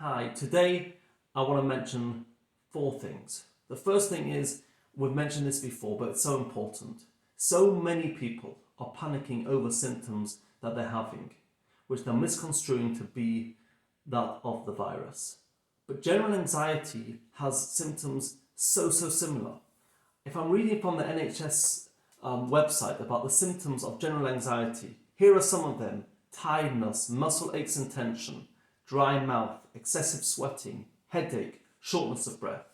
Hi, today I want to mention 4 things. The first thing is, we've mentioned this before, but it's so important. So many people are panicking over symptoms that they're having, which they're misconstruing to be that of the virus. But general anxiety has symptoms so similar. If I'm reading from the NHS website about the symptoms of general anxiety, here are some of them: tiredness, muscle aches and tension, dry mouth, excessive sweating, headache, shortness of breath.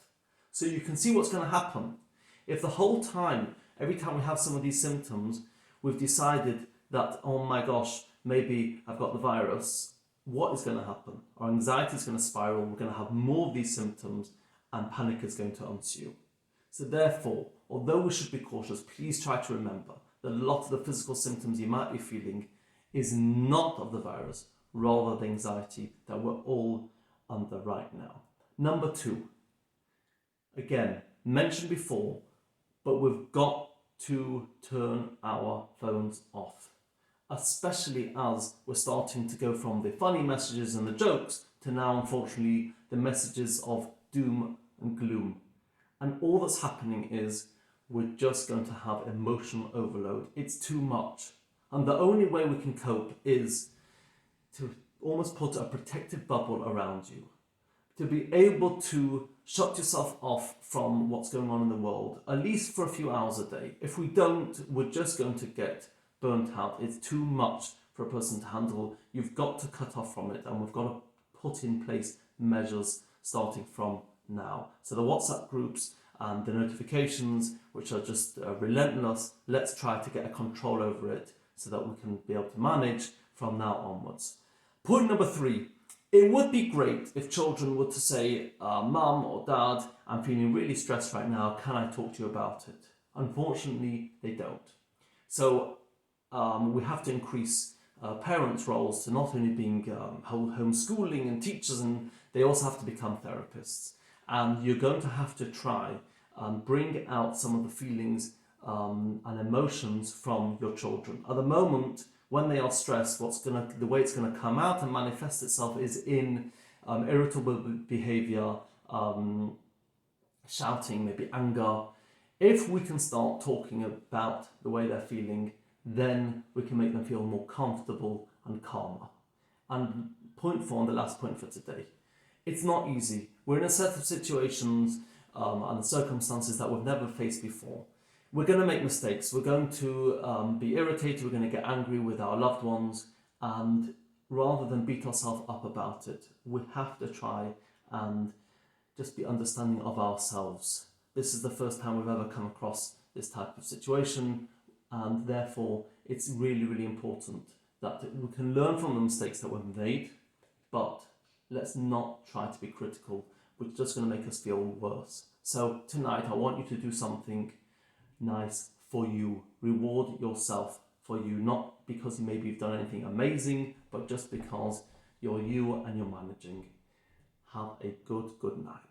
So you can see what's going to happen. If the whole time, every time we have some of these symptoms, we've decided that, oh my gosh, maybe I've got the virus, what is going to happen? Our anxiety is going to spiral, we're going to have more of these symptoms, and panic is going to ensue. So therefore, although we should be cautious, please try to remember that a lot of the physical symptoms you might be feeling is not of the virus, rather the anxiety that we're all under right now. Number 2, again, mentioned before, but we've got to turn our phones off, especially as we're starting to go from the funny messages and the jokes to now, unfortunately, the messages of doom and gloom. And all that's happening is we're just going to have emotional overload. It's too much. And the only way we can cope is to almost put a protective bubble around you, to be able to shut yourself off from what's going on in the world, at least for a few hours a day. If we don't, we're just going to get burnt out. It's too much for a person to handle. You've got to cut off from it, and we've got to put in place measures starting from now. So the WhatsApp groups and the notifications, which are just relentless, let's try to get a control over it so that we can be able to manage from now onwards. Point number 3, it would be great if children were to say, Mum or Dad, I'm feeling really stressed right now, can I talk to you about it? Unfortunately, they don't. So we have to increase parents' roles to not only being homeschooling and teachers, and they also have to become therapists. And you're going to have to try and bring out some of the feelings and emotions from your children. At the moment, when they are stressed, the way it's going to come out and manifest itself is in irritable behavior, shouting, maybe anger. If we can start talking about the way they're feeling, then we can make them feel more comfortable and calmer. And point 4, and the last point for today, it's not easy. We're in a set of situations and circumstances that we've never faced before. We're going to make mistakes. We're going to be irritated. We're going to get angry with our loved ones. And rather than beat ourselves up about it, we have to try and just be understanding of ourselves. This is the first time we've ever come across this type of situation. And therefore, it's really, really important that we can learn from the mistakes that we've made, but let's not try to be critical, which is just going to make us feel worse. So tonight, I want you to do something nice for you. Reward yourself for you, not because maybe you've done anything amazing, but just because you're you and you're managing. Have a good night.